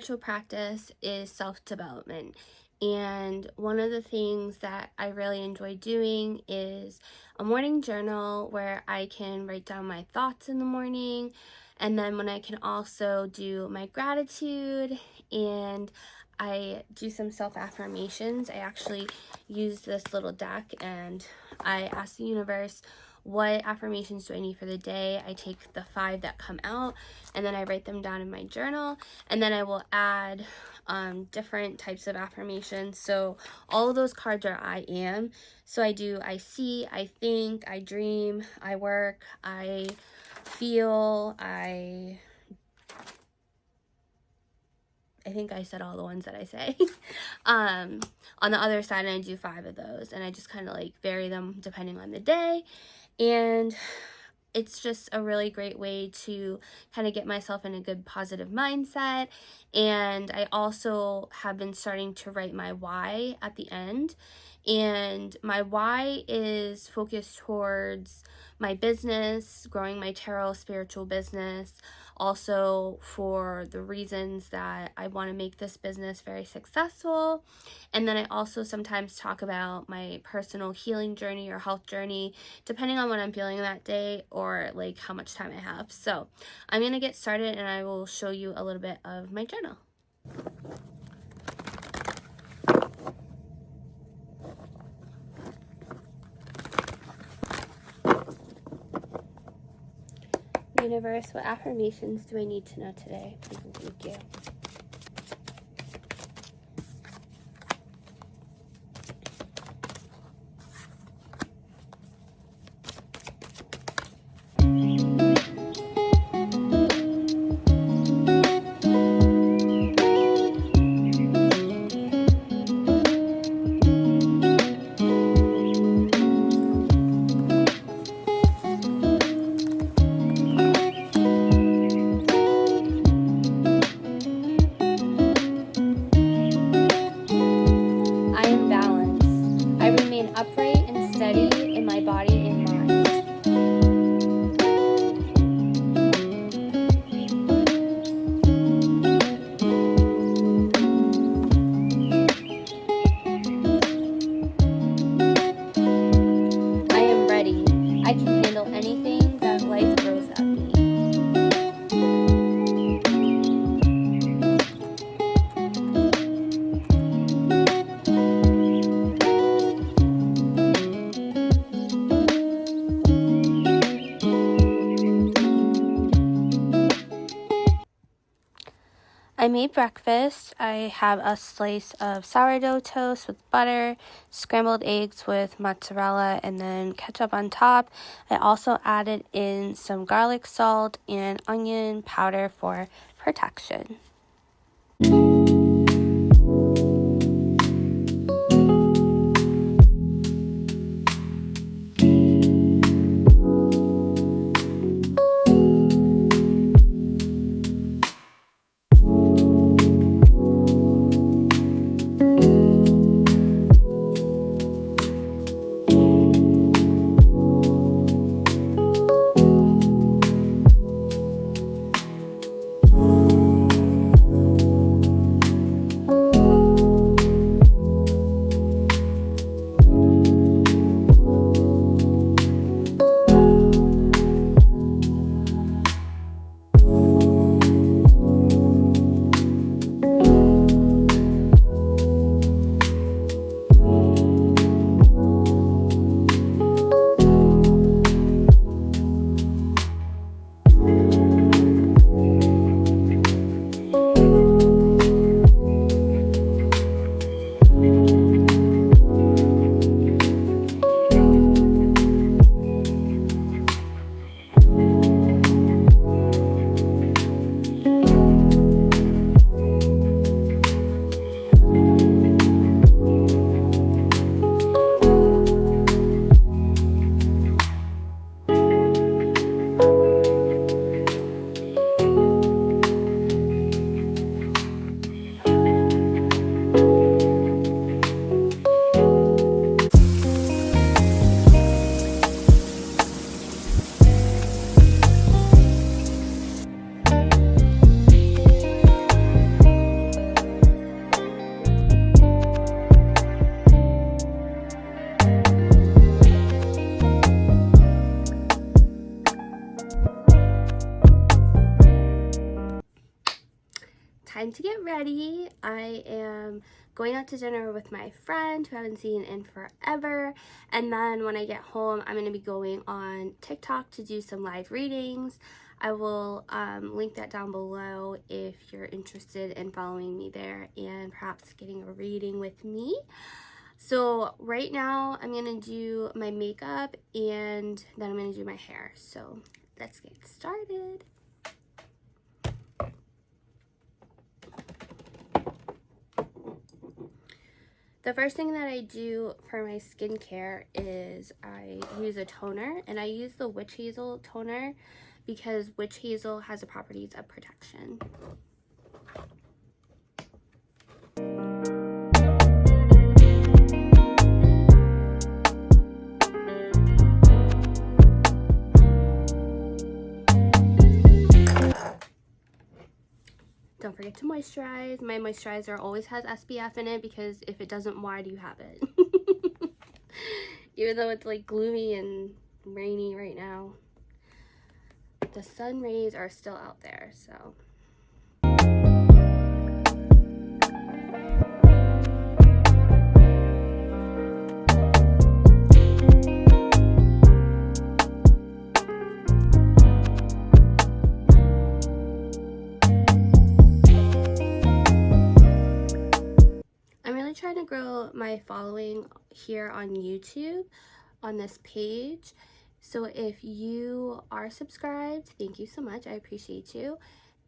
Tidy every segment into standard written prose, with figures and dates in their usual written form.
spiritual practice is self-development. And one of the things that I really enjoy doing is a morning journal where I can write down my thoughts in the morning. And then when I can also do my gratitude, and I do some self-affirmations. I actually use this little deck and I ask the universe, what affirmations do I need for the day? I take the 5 that come out and then I write them down in my journal, and then I will add different types of affirmations. So all of those cards are I am. So I see, I think, I dream, I work, I feel, I think I said all the ones that I say. On the other side, I do 5 of those, and I just kind of like vary them depending on the day. And it's just a really great way to kind of get myself in a good positive mindset. And I also have been starting to write my why at the end. And my why is focused towards my business, growing my tarot spiritual business, also for the reasons that I want to make this business very successful. And then I also sometimes talk about my personal healing journey or health journey, depending on what I'm feeling that day or like how much time I have. So I'm going to get started and I will show you a little bit of my journal. Universe, what affirmations do I need to know today? Please and thank you. I am balanced. I remain upright and steady in my body and mind. I am ready. I can handle anything that life throws at me. I made breakfast. I have a slice of sourdough toast with butter, scrambled eggs with mozzarella, and then ketchup on top. I also added in some garlic salt and onion powder for protection. time to get ready. I am going out to dinner with my friend who I haven't seen in forever, and then when I get home I'm going to be going on TikTok to do some live readings. I will link that down below if you're interested in following me there and perhaps getting a reading with me. So right now I'm going to do my makeup and then I'm going to do my hair. So let's get started. The first thing that I do for my skincare is I use a toner, and I use the Witch Hazel toner because Witch Hazel has the properties of protection. Don't forget to moisturize. My moisturizer always has SPF in it because if it doesn't, why do you have it? Even though it's like gloomy and rainy right now, the sun rays are still out there, so. Trying to grow my following here on YouTube on this page. So if you are subscribed, thank you so much. I appreciate you.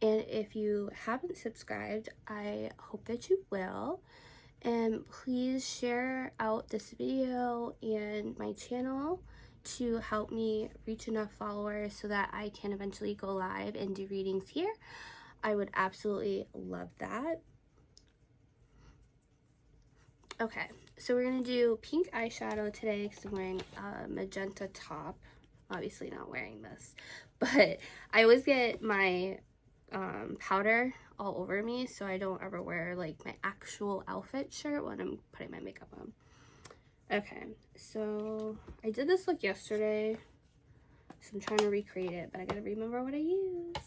And if you haven't subscribed, I hope that you will. And please share out this video and my channel to help me reach enough followers so that I can eventually go live and do readings here. I would absolutely love that. Okay, so we're going to do pink eyeshadow today because I'm wearing a magenta top. Obviously not wearing this, but I always get my powder all over me, so I don't ever wear like my actual outfit shirt when I'm putting my makeup on. Okay, so I did this look yesterday, so I'm trying to recreate it, but I gotta remember what I used.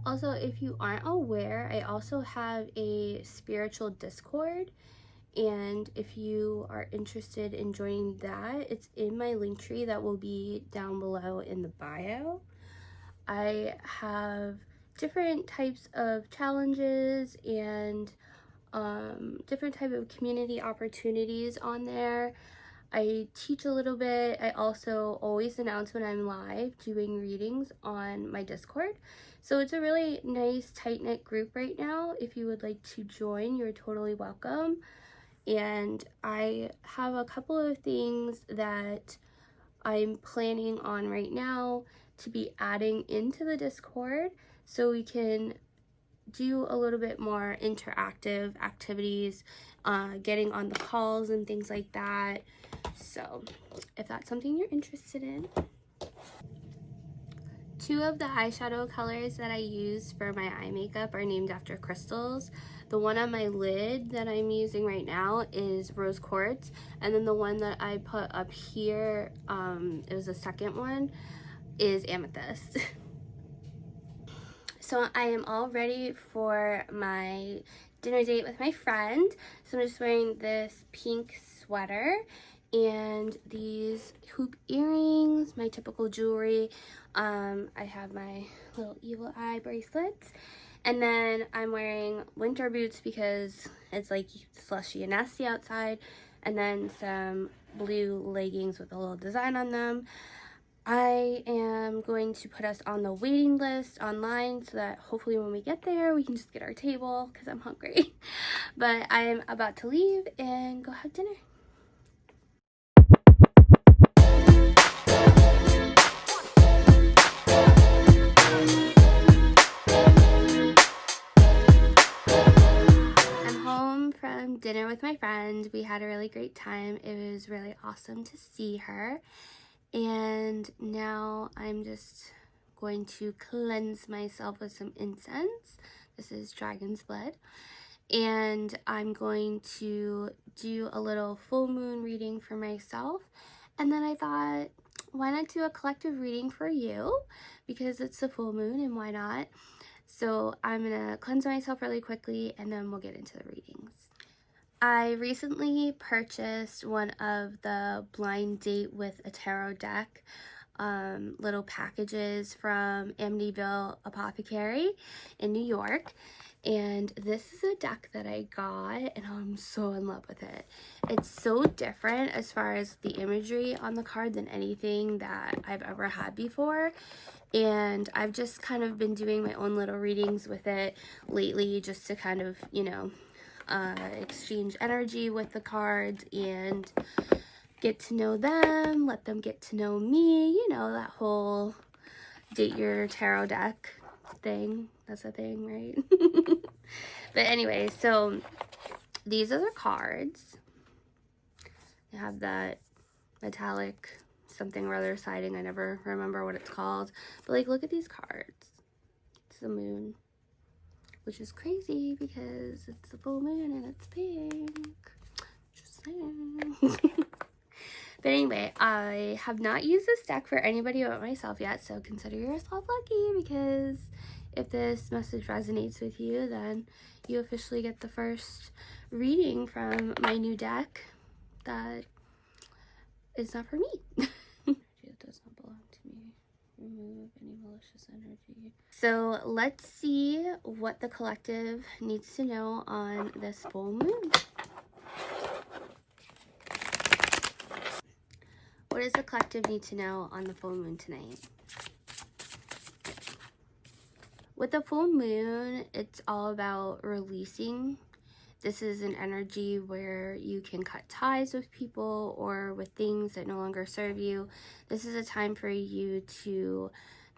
Also, if you aren't aware, I also have a spiritual Discord, and if you are interested in joining that, it's in my link tree that will be down below in the bio. I have different types of challenges and different type of community opportunities on there. I teach a little bit. I also always announce when I'm live doing readings on my Discord. So it's a really nice tight-knit group right now. If you would like to join, you're totally welcome. And I have a couple of things that I'm planning on right now to be adding into the Discord so we can do a little bit more interactive activities, getting on the calls and things like that. So if that's something you're interested in. Two of the eyeshadow colors that I use for my eye makeup are named after crystals. The one on my lid that I'm using right now is rose quartz, and then the one that I put up here, it was the second one, is amethyst. So I am all ready for my dinner date with my friend. So I'm just wearing this pink sweater and these hoop earrings, my typical jewelry. I have my little evil eye bracelets, and then I'm wearing winter boots because it's like slushy and nasty outside, and then some blue leggings with a little design on them. I am going to put us on the waiting list online so that hopefully when we get there we can just get our table because I'm hungry. But I am about to leave and go have dinner. I'm home from dinner with my friend. We had a really great time. It was really awesome to see her. And now I'm just going to cleanse myself with some incense. This is dragon's blood. And I'm going to do a little full moon reading for myself. And then I thought, why not do a collective reading for you, because it's the full moon and why not? So I'm gonna cleanse myself really quickly and then we'll get into the readings. I recently purchased one of the Blind Date with a Tarot deck little packages from Amityville Apothecary in New York. And this is a deck that I got and I'm so in love with it. It's so different as far as the imagery on the card than anything that I've ever had before. And I've just kind of been doing my own little readings with it lately, just to kind of, you know, exchange energy with the cards and get to know them, let them get to know me, you know, that whole date your tarot deck thing. That's a thing, right? But anyway, so these are the cards. They have that metallic something or other siding. I never remember what it's called. But like, look at these cards. It's the moon, which is crazy because it's the full moon and it's pink. Just saying. But anyway, I have not used this deck for anybody but myself yet, so consider yourself lucky, because if this message resonates with you, then you officially get the first reading from my new deck that is not for me. It does not belong to me. Remove any malicious energy. So let's see what the collective needs to know on this full moon. What does the collective need to know on the full moon tonight? With the full moon, it's all about releasing. This is an energy where you can cut ties with people or with things that no longer serve you. This is a time for you to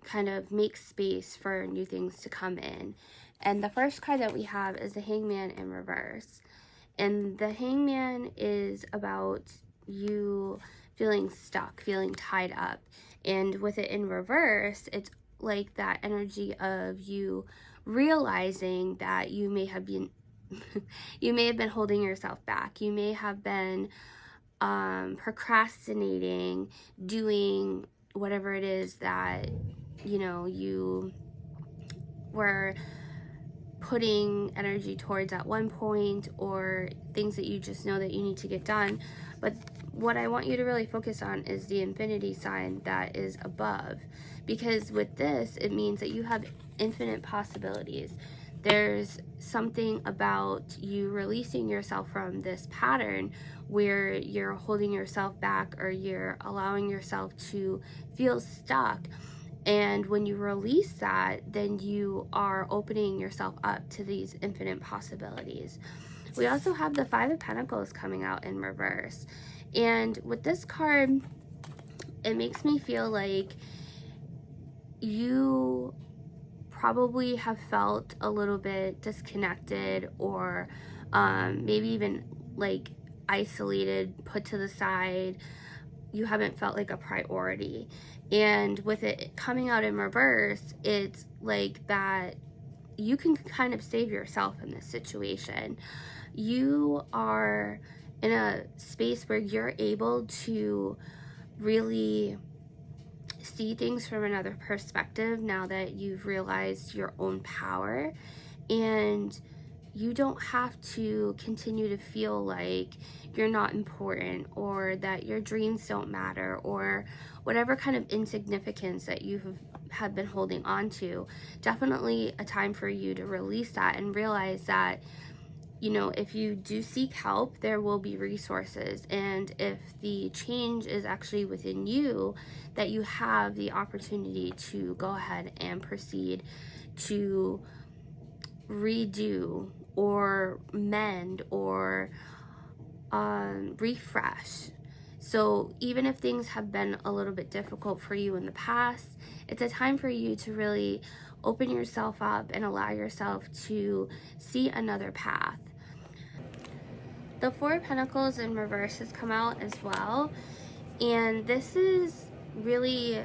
kind of make space for new things to come in. And the first card that we have is the Hangman in reverse. And the Hangman is about you feeling stuck, feeling tied up. And with it in reverse, it's like that energy of you realizing that you may have been holding yourself back. You may have been procrastinating, doing whatever it is that, you know, you were putting energy towards at one point, or things that you just know that you need to get done. But what I want you to really focus on is the infinity sign that is above, because with this, it means that you have infinite possibilities. There's something about you releasing yourself from this pattern where you're holding yourself back, or you're allowing yourself to feel stuck. And when you release that, then you are opening yourself up to these infinite possibilities. We also have the Five of Pentacles coming out in reverse. And with this card, it makes me feel like you probably have felt a little bit disconnected, or maybe even like isolated, put to the side. You haven't felt like a priority. And with it coming out in reverse, it's like that you can kind of save yourself in this situation. You are in a space where you're able to really see things from another perspective now that you've realized your own power. And you don't have to continue to feel like you're not important, or that your dreams don't matter, or whatever kind of insignificance that you have been holding on to. Definitely a time for you to release that and realize that, you know, if you do seek help, there will be resources. And if the change is actually within you, that you have the opportunity to go ahead and proceed to redo or mend or refresh. So even if things have been a little bit difficult for you in the past, it's a time for you to really open yourself up and allow yourself to see another path. The Four of Pentacles in reverse has come out as well, and this is really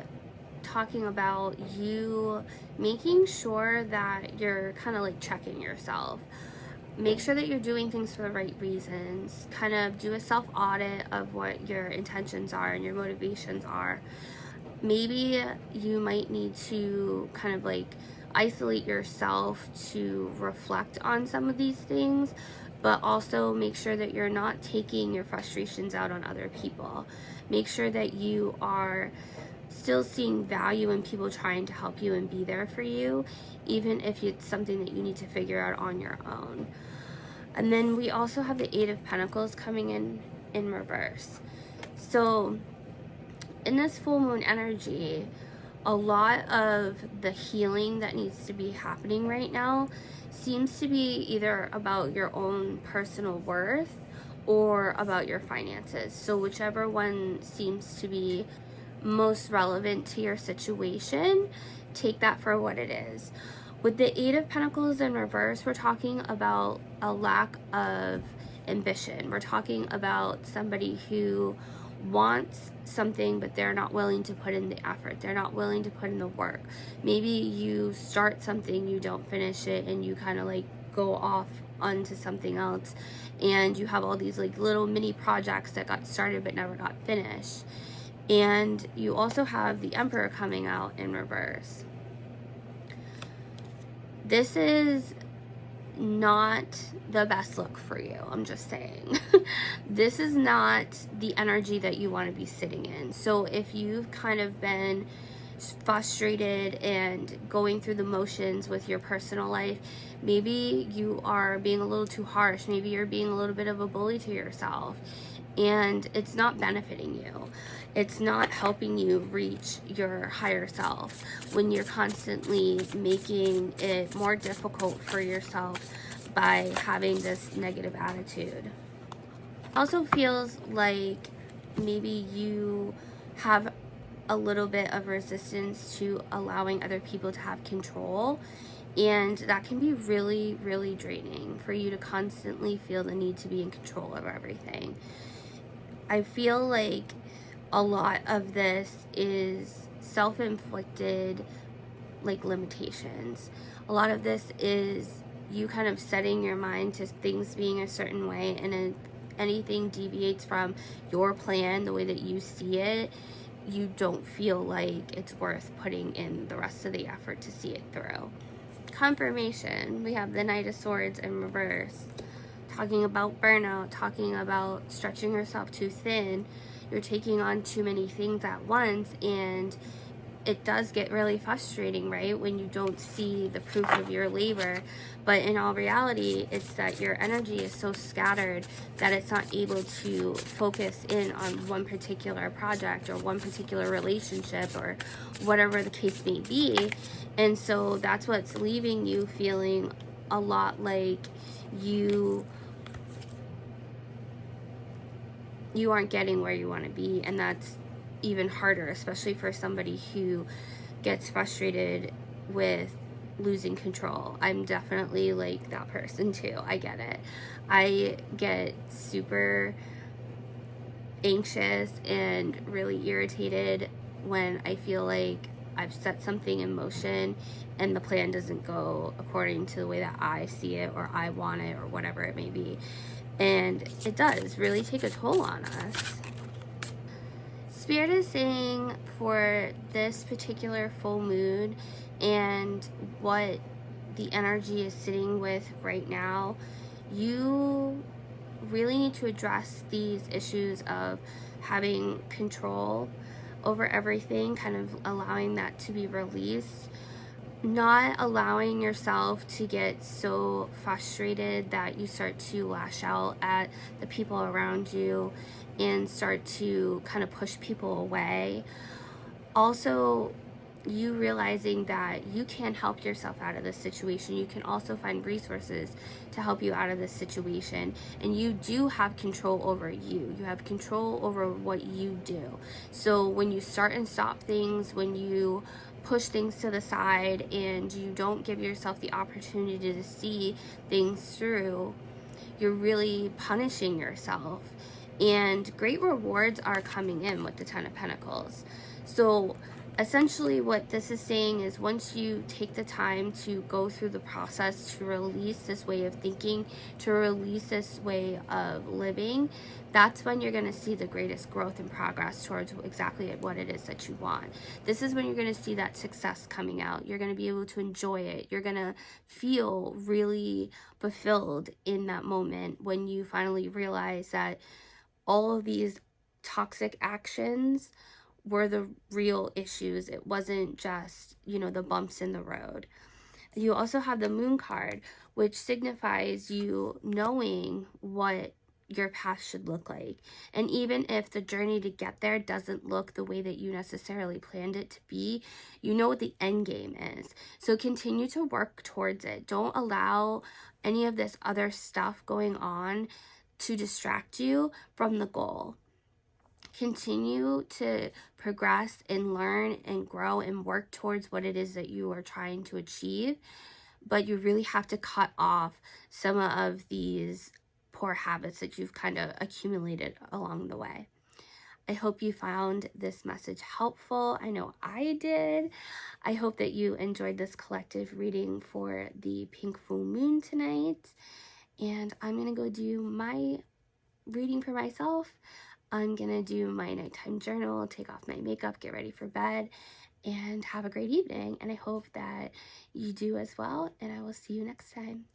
talking about you making sure that you're kind of like checking yourself. Make sure that you're doing things for the right reasons. Kind of do a self-audit of what your intentions are and your motivations are. maybe you might need to kind of like isolate yourself to reflect on some of these things, but also make sure that you're not taking your frustrations out on other people. Make sure that you are still seeing value in people trying to help you and be there for you, even if it's something that you need to figure out on your own. And then we also have the Eight of Pentacles coming in reverse. So in this full moon energy, a lot of the healing that needs to be happening right now seems to be either about your own personal worth or about your finances. So whichever one seems to be most relevant to your situation, take that for what it is. With the Eight of Pentacles in reverse, we're talking about a lack of ambition. We're talking about somebody who wants something, but they're not willing to put in the effort. They're not willing to put in the work. Maybe you start something, you don't finish it, and you kind of like go off onto something else, and you have all these like little mini projects that got started but never got finished. And you also have the Emperor coming out in reverse. This is not the best look for you, I'm just saying. This is not the energy that you want to be sitting in. So if you've kind of been frustrated and going through the motions with your personal life, maybe you are being a little too harsh, maybe you're being a little bit of a bully to yourself, and it's not benefiting you. It's not helping you reach your higher self when you're constantly making it more difficult for yourself by having this negative attitude. Also feels like maybe you have a little bit of resistance to allowing other people to have control, and that can be really, really draining for you to constantly feel the need to be in control of everything. I feel like a lot of this is self-inflicted, like, limitations. A lot of this is you kind of setting your mind to things being a certain way, and anything deviates from your plan, the way that you see it, you don't feel like it's worth putting in the rest of the effort to see it through. Confirmation, we have the Knight of Swords in reverse, talking about burnout, talking about stretching yourself too thin. You're taking on too many things at once, and it does get really frustrating, right, when you don't see the proof of your labor. But in all reality, it's that your energy is so scattered that it's not able to focus in on one particular project or one particular relationship or whatever the case may be. And so that's what's leaving you feeling a lot like you aren't getting where you want to be. And that's even harder, especially for somebody who gets frustrated with losing control. I'm definitely like that person too. I get it. I get super anxious and really irritated when I feel like I've set something in motion and the plan doesn't go according to the way that I see it or I want it or whatever it may be. And it does really take a toll on us. Spirit is saying for this particular full moon and what the energy is sitting with right now, you really need to address these issues of having control over everything, kind of allowing that to be released, not allowing yourself to get so frustrated that you start to lash out at the people around you and start to kind of push people away. Also, you realizing that you can help yourself out of this situation. You can also find resources to help you out of this situation, and you do have control over you. You have control over what you do. So when you start and stop things, when you push things to the side and you don't give yourself the opportunity to see things through, you're really punishing yourself. And great rewards are coming in with the Ten of Pentacles. So essentially what this is saying is once you take the time to go through the process to release this way of thinking, to release this way of living, that's when you're going to see the greatest growth and progress towards exactly what it is that you want. This is when you're going to see that success coming out. You're going to be able to enjoy it. You're going to feel really fulfilled in that moment when you finally realize that all of these toxic actions were the real issues. It wasn't just, the bumps in the road. You also have the moon card, which signifies you knowing what your path should look like. And even if the journey to get there doesn't look the way that you necessarily planned it to be, you know what the end game is. So continue to work towards it. Don't allow any of this other stuff going on to distract you from the goal. Continue to progress and learn and grow and work towards what it is that you are trying to achieve. But you really have to cut off some of these poor habits that you've kind of accumulated along the way. I hope you found this message helpful. I know I did. I hope that you enjoyed this collective reading for the pink full moon tonight. And I'm going to go do my reading for myself. I'm going to do my nighttime journal, take off my makeup, get ready for bed, and have a great evening. And I hope that you do as well. And I will see you next time.